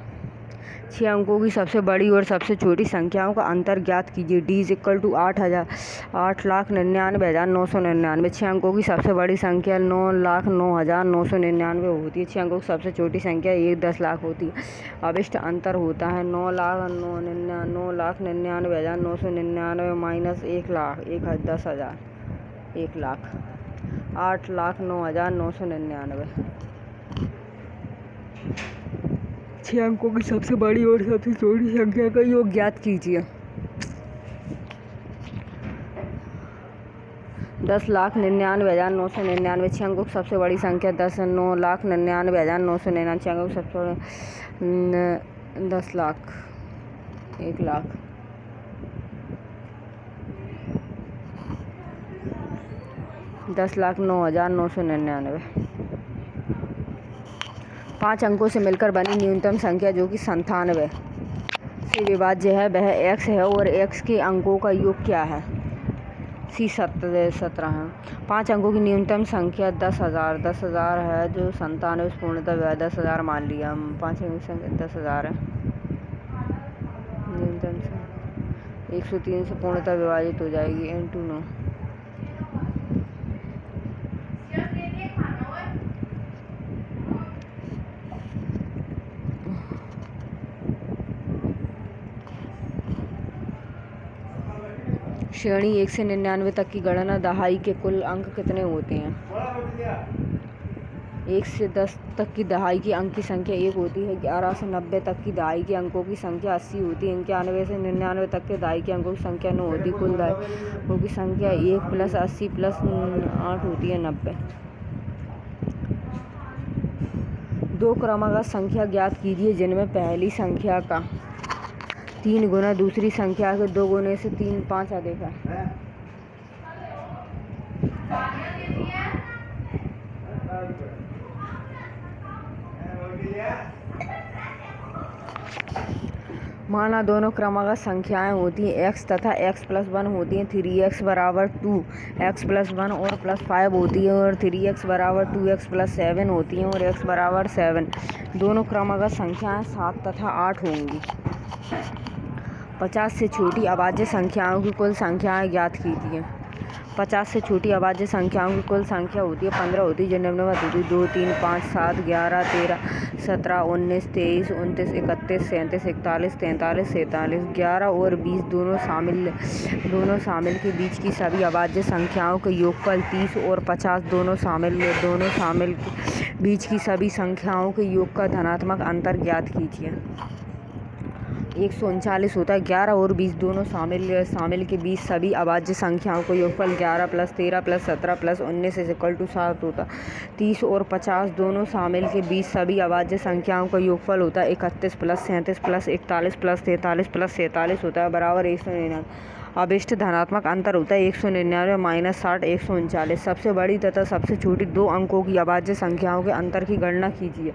6 अंकों की सबसे बड़ी और सबसे छोटी संख्याओं का अंतर ज्ञात कीजिए। D is equal to 8,99,999। 6 अंकों की सबसे बड़ी संख्या 9,09,999 होती है। 6 अंकों की सबसे छोटी संख्या 10 लाख होती है। अभिष्ट अंतर होता है 9,99,999 माइनस 1 लाख 10,000 1 लाख 8,09,999। 6 अंकों की सबसे बड़ी और सबसे छोटी संख्या का योग ज्ञात कीजिए। 10,99,999। 6 अंकों की सबसे बड़ी संख्या 9,99,999। 6 अंकों की सबसे बड़ी 10 लाख 1 लाख 10,09,999। 5 अंकों से मिलकर बनी न्यूनतम संख्या जो कि 97 से विभाज्य है वह x है और x के अंकों का योग क्या है? सी 17 है। 5 अंकों की न्यूनतम संख्या 10,000 है जो 97 पूर्णतः 10,000 मान लिया हम। 5 अंकों की संख्या 10,000 है। न्यूनतम संख्या 103 से पूर्णतः विभाजित हो जाएगी इंटू 9। श्रेणी 1 से 99 तक की गणना दहाई के कुल अंक कितने होते हैं? 1 से 10 तक की दहाई की अंक की संख्या 1 होती है। 11 से 90 तक की दहाई के अंकों की संख्या 80 होती है। 91 से 99 तक के दहाई के अंकों की संख्या 9 होती है। कुल दहाई की संख्या 1 प्लस 80 प्लस 8 होती है 90। 2 क्रमागत संख्या ज्ञात कीजिए जिनमें पहली संख्या का 3 गुना दूसरी संख्या के 2 गुने से 3 5 अधिक है। माना दोनों क्रमागत संख्याएं होती हैं x तथा x प्लस 1 होती हैं। 3x बराबर 2 x प्लस 1 और प्लस 5 होती है और 3x बराबर 2x प्लस 7 होती हैं और x बराबर 7। दोनों क्रमागत संख्याएं 7 तथा 8 होंगी। 50 से छोटी अभाज्य संख्याओं की कुल संख्याएं ज्ञात कीजिए। 50 से छोटी अभाज्य संख्याओं की कुल संख्या होती है 15 होती है, जो निम्नवत होती है 2, 3, 5, 7, 11, 13, 17, 19, 23, 29, 31, 37, 41, 43, 47, 11 और 20 दोनों शामिल के बीच की सभी अभाज्य संख्याओं के योगफल 30 और 50 दोनों शामिल के बीच की सभी संख्याओं के योग का धनात्मक अंतर ज्ञात कीजिए। 139 होता है। 11 और 20 दोनों शामिल के बीच सभी अभाज्य संख्याओं को योगफल 11 + 13 + 17 + 19 = 7 होता है। 30 और 50 दोनों शामिल के बीच सभी अभाज्य संख्याओं का योगफल होता है 31 + 37 + 41 + 43 + 47 होता है बराबर 199। अभिष्ट धनात्मक अंतर होता है 199 - 60 139। सबसे बड़ी तथा सबसे छोटी 2 अंकों की अभाज्य संख्याओं के अंतर की गणना कीजिए।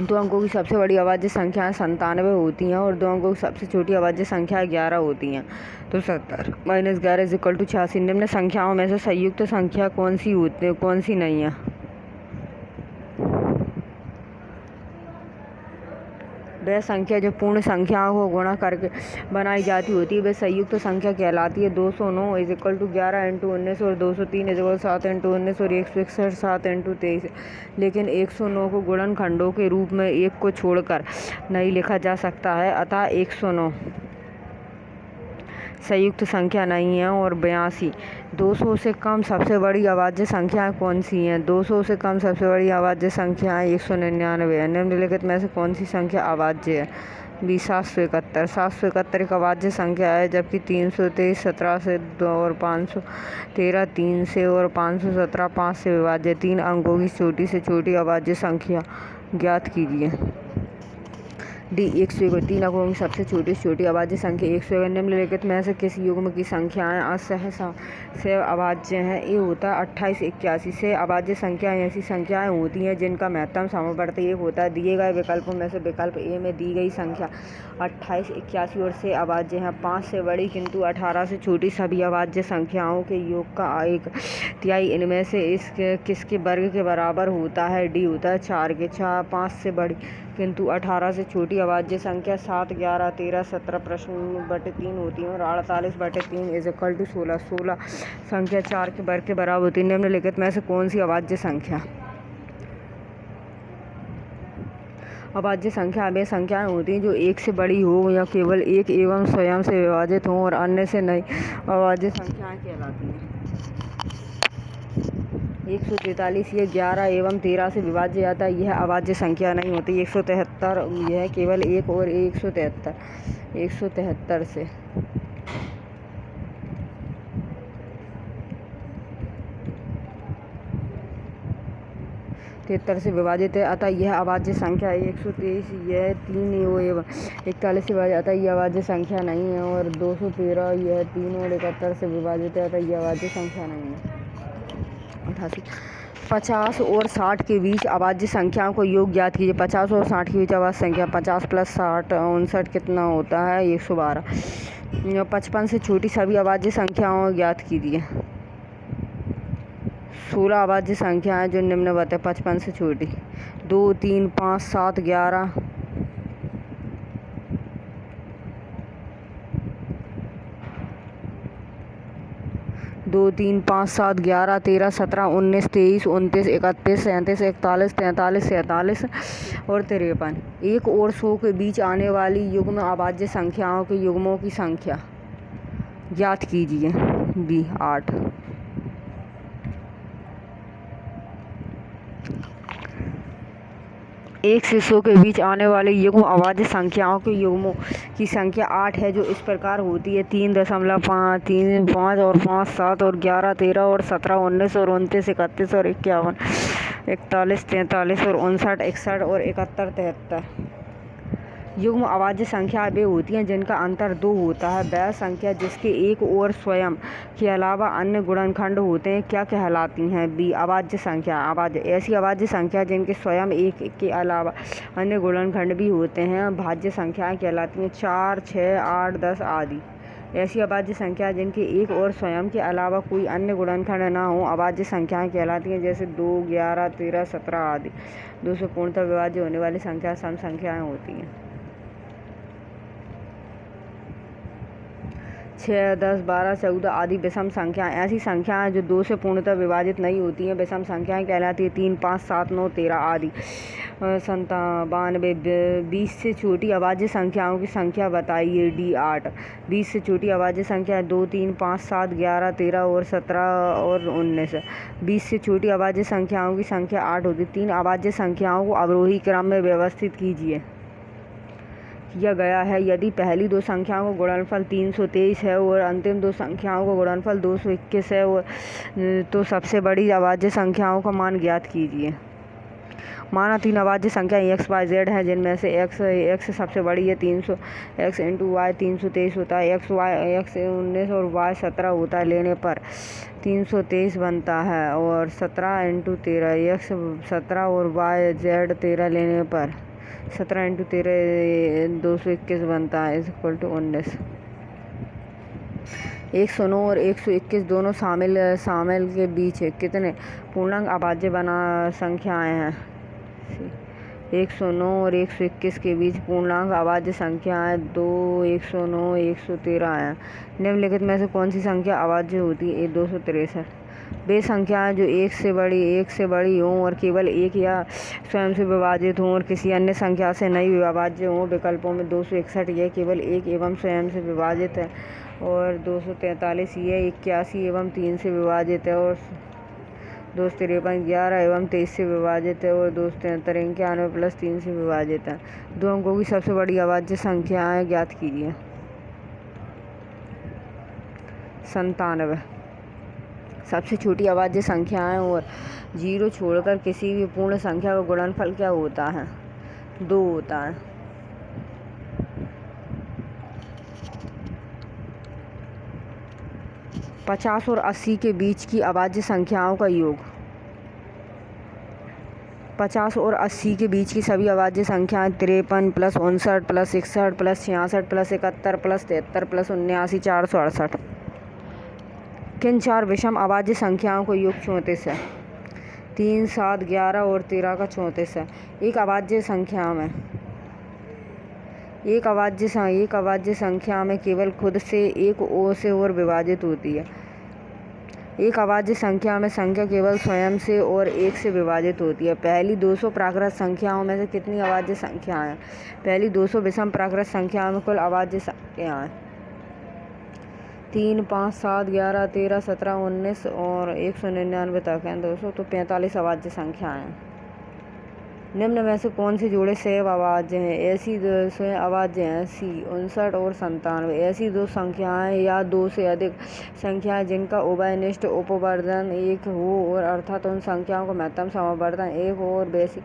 2 अंकों की सबसे बड़ी अभाज्य संख्याएं 97 होती हैं और 2 अंकों की सबसे छोटी अभाज्य संख्या 11 होती हैं। तो 70 - 11 = 86। निम्न संख्याओं में से संयुक्त संख्या कौन सी नहीं है? वह संख्या जो पूर्ण संख्याओं को गुणा करके बनाई जाती होती है वह संयुक्त संख्या कहलाती है। 209 = 11 × 19 और 203 = 7 × 19 और 161 7 × 23। लेकिन 109 को गुणनखंडों के रूप में एक को छोड़कर नहीं लिखा जा सकता है, अतः 109 संयुक्त संख्या नहीं है। और 82 200 से कम सबसे बड़ी अभाज्य संख्याएं कौन सी हैं? 200 से कम सबसे बड़ी अभाज्य संख्याएं 199 है। निम्नलिखित में से कौन सी संख्या अभाज्य है? 771 771 एक अभाज्य संख्या है, जबकि 323 17 से 2 और 513 3 से और 517 5 से विभाज्य। 3 अंकों की छोटी से छोटी अभाज्य संख्या ज्ञात कीजिए। डी 101 3 अंकों की सबसे छोटी अभाज्य संख्या 101। निम्नलिखित में से किस युग्म की संख्याएं असह अभाज्य हैं? ए होता है 28 81। से अभाज्य संख्याएं ऐसी संख्याएं होती हैं जिनका महत्तम समावर्ती 1 होता है। दिए गए विकल्पों में से विकल्प ए में दी गई संख्या 28 81 और से अभाज्य हैं। 5 से बड़ी किंतु 18 से छोटी सभी अभाज्य संख्याओं के योग का 1/3 इनमें से किसके वर्ग के बराबर होता है? डी होता है 4 के। 5 से बड़ी किंतु 18 से छोटी अभाज्य संख्या 7 11 13 17 /3 होती है और 48/3 = 16। 16 संख्या 4 के वर्ग के बराबर होती है। निम्नलिखित में से कौन सी अभाज्य संख्या? अभाज्य संख्या वे संख्याएं होती हैं जो 1 से बड़ी हो या केवल 1 एवं स्वयं से विभाजित हो और अन्य से नहीं। अभाज्य संख्याएं कहलाती हैं। 143 ये 11 एवं 13 से विभाज्य आता है, यह अभाज्य संख्या नहीं होती। 173 यह केवल 1 और 173 से 73 से विभाजित है, अतः यह अभाज्य संख्या है। 123 यह 3 एवं 41 से विभाजित आता है, यह अभाज्य संख्या नहीं है। और 213 यह 3 और 71 से विभाजित है, अतः यह अभाज्य संख्या नहीं है। 88 50 और 60 के बीच अभाज्य संख्याओं को योग ज्ञात कीजिए। 50 और 60 के बीच अभाज्य संख्या 50 + 60 59 कितना होता है? 112। 55 से छोटी सभी अभाज्य संख्याओं ज्ञात कीजिए। 16 अभाज्य संख्याएं जो निम्नवत है 55 से छोटी 2 3 5 7 11 2 3 5 7 11 13 17 19 23 29 31 37 41 43 47 और 53। 1 और 100 के बीच आने वाली युग्म अभाज्य संख्याओं के युग्मों की संख्या ज्ञात कीजिए। बी 8। 1 से 100 के बीच आने वाले युग्म अभाज्य संख्याओं के युग्मों की संख्या 8 है, जो इस प्रकार होती है 3.5 3 5 और 5 7 और 11 13 और 17 19 और 29 31 और 51 41 43 और 59 61 और 71 73। युग्म अभाज्य संख्या वे होती हैं जिनका अंतर 2 होता है। वह संख्या जिसके एक और स्वयं के अलावा अन्य गुणनखंड होते हैं क्या कहलाती हैं? बी अभाज्य संख्या। अभाज्य ऐसी अभाज्य संख्या जिनके स्वयं एक के अलावा अन्य गुणनखंड भी होते हैं भाज्य संख्याएं कहलाती हैं। 4 6 8 10 आदि। ऐसी अभाज्य संख्या जिनके एक और स्वयं के अलावा कोई अन्य गुणनखंड न हो अभाज्य संख्याएं कहलाती हैं, जैसे 2 11 13 17 आदि। 2 से पूर्णतः विभाज्य होने वाली संख्या सम संख्याएं होती हैं। 6, 10, 12, 14 आदि विषम संख्याएं ऐसी संख्याएं जो 2 से पूर्णतः विभाजित नहीं होती हैं विषम संख्याएं कहलाती है। 3, 5, 7, 9, 13 आदि। 97, 20 से छोटी अभाज्य संख्याओं की संख्या बताइए। D 8। 20 से छोटी अभाज्य संख्या 2, 3, 5, 7, 11, 13 और 17 और 19। 20 से छोटी अभाज्य संख्याओं की संख्या 8 होती है। 3 अभाज्य संख्याओं को अवरोही क्रम में व्यवस्थित किया गया है। यदि पहली दो संख्याओं का गुणनफल 323 है और अंतिम दो संख्याओं का गुणनफल 221 है तो सबसे बड़ी अभाज्य संख्याओं का मान ज्ञात कीजिए। माना 3 अभाज्य संख्या x, y, z हैं जिनमें से x सबसे बड़ी है। 300 x × y 323 होता है। x 19 और y 17 होता है लेने पर 323 बनता है। और 17 × 13 x 17 और y z 13 लेने पर 17 × 13 221 बनता है = 19। 109 और 121 दोनों शामिल के बीच कितने पूर्णांक अभाज्य संख्याएं हैं? 109 और 121 के बीच पूर्णांक अभाज्य संख्याएं 2, 109, 113 हैं। निम्नलिखित में से कौन सी संख्या अभाज्य होती है? 263। वे संख्याएं जो एक से बड़ी हों और केवल एक या स्वयं से विभाजित हों और किसी अन्य संख्या से नहीं विभाज्य हों। विकल्पों में 261 यह केवल एक एवं स्वयं से विभाजित है और 243 यह 81 एवं 3 से विभाजित है और 253 11 एवं 23 से विभाजित है और 273 91 + 3 से विभाजित है। दो अंकों की सबसे बड़ी अभाज्य संख्याएं ज्ञात कीजिए। 97। सबसे छोटी अभाज्य संख्याएं और 0 छोड़कर किसी भी पूर्ण संख्या का गुणनफल क्या होता है? 2 होता है। 50 और 80 के बीच की अभाज्य संख्याओं का योग। 50 और 80 के बीच की सभी अभाज्य संख्याएं 53 + 59 + 61 + 66 + 71 + 73 + 79 468। किन 4 विषम अभाज्य संख्याओं का योग 34 है? 3, 7, 11 और 13 का 34 है। एक अभाज्य संख्या में केवल खुद से एक से और विभाजित होती है। एक अभाज्य संख्या में संख्या केवल स्वयं से और एक से विभाजित होती है। पहली 200 प्राकृत संख्याओं में से कितनी अभाज्य संख्याएं हैं? पहली 200 विषम प्राकृत संख्याओं में कुल अभाज्य संख्याएं 3, 5, 7, 11, 13, 17, 19 और 199 तक हैं 200 तो 45 अभाज्य संख्याएं हैं। निम्न में से कौन से जोड़े सैव अभाज्य हैं? ऐसी दो अभाज्य हैं C 59 और 97। ऐसी दो संख्याएं या 2 से अधिक संख्याएं जिनका उभयनिष्ठ उपवर्धन 1 हो और अर्थात उन संख्याओं का महत्तम समावर्तन 1 हो और वैसी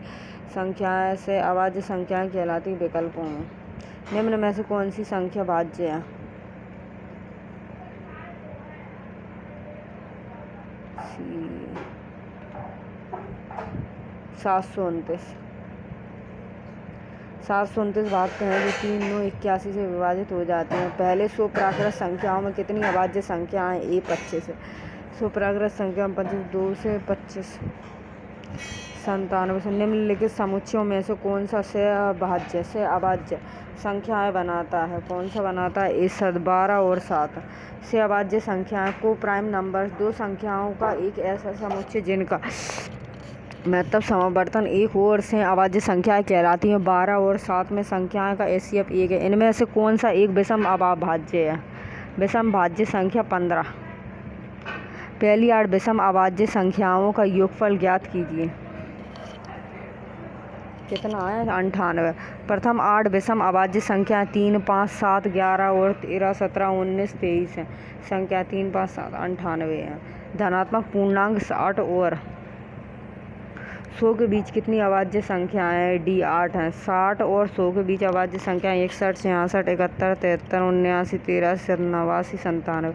संख्याएं से अभाज्य संख्याएं कहलाती। विकल्पों में निम्न में से कौन सी संख्या भाज्य है? 729 भागते हैं जो 3, 9, 81 से विभाजित हो जाते हैं। पहले 100 प्राकृत संख्याओं में कितनी अभाज्य संख्याएं? 25 है। 100 प्राकृत संख्या 25 2 से 25 97 से निम्नलिखित समुच्चयों में से कौन सा से अभाज्य संख्याएं बनाता है? कौन सा बनाता है? 12 और 7 से अभाज्य संख्याएं को प्राइम नंबर दो संख्याओं का एक ऐसा समुच्चय जिनका महत्तम समावर्तन 1 हो और से अभाज्य संख्याएं कहलाती हैं। 12 और 7 में संख्याएं का HCF 1 है। इनमें से कौन सा एक विषम अभाज्य है? विषम भाज्य संख्या 15। पहली 8 विषम अभाज्य संख्याओं का योगफल ज्ञात कीजिए। कितना है? 98। प्रथम 8 विषम अभाज्य संख्याएं 3, 5, 7, 11 और 13, 17, 19, 23 हैं। संख्या 3, 5, 7, 98 है। धनात्मक पूर्णांक 60 और 100 के बीच कितनी अभाज्य संख्याएं? D 8 हैं। 60 और 100 के बीच अभाज्य संख्याएं 61, 66, 71, 73, 79, 83, 89, 97।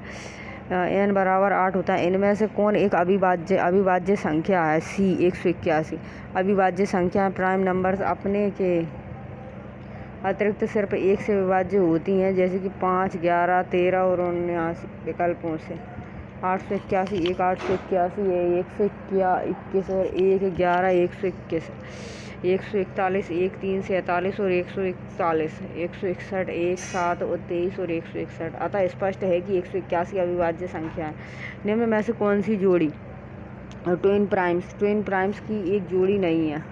n = 8 होता है। इनमें से कौन एक अविभाज्य संख्या है? C 181। अविभाज्य संख्याएं प्राइम नंबर्स अपने के अतिरिक्त सिर्फ एक से विभाज्य होती हैं जैसे कि 5, 11, 13 और 79। विकल्पों से 881 1, 881 1, 121 और 1, 11, 121। 141, 1, 3, 47 और 141, 161, 1, 7 और 23 और 161। अतः स्पष्ट है कि 181 अविभाज्य संख्या है। निम्न में से कौन सी जोड़ी ट्विन प्राइम्स की एक जोड़ी नहीं है?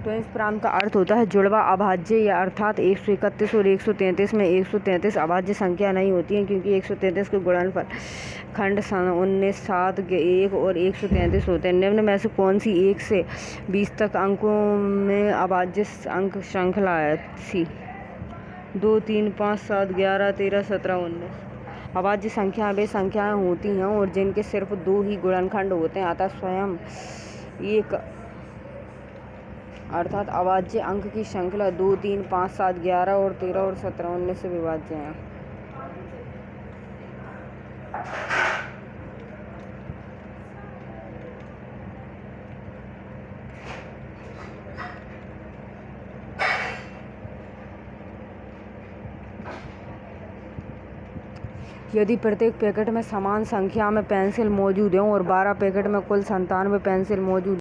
ट्विन्स प्राइम का अर्थ होता है जुड़वा अभाज्य, या अर्थात 131 और 133 में 133 अभाज्य संख्या नहीं होती है, क्योंकि 133 के गुणनफल खंड 19, 7, 1 और 133 होते हैं। निम्न में से कौन सी 1 से 20 तक अंकों में अभाज्य अंक श्रृंखला है? सी 2, 3, 5, 7, 11, 13, 17, 19। अभाज्य संख्या वे संख्याएं होती हैं और जिनके सिर्फ 2 ही गुणनखंड होते हैं, अतः स्वयं एक अर्थात अभाज्य अंक की श्रृंखला 2, 3, 5, 7, 11 और 13 और 17, 19 से विभाज्य है। यदि प्रत्येक पैकेट में समान संख्या में पेंसिल मौजूद है और 12 पैकेट में कुल 97 पेंसिल मौजूद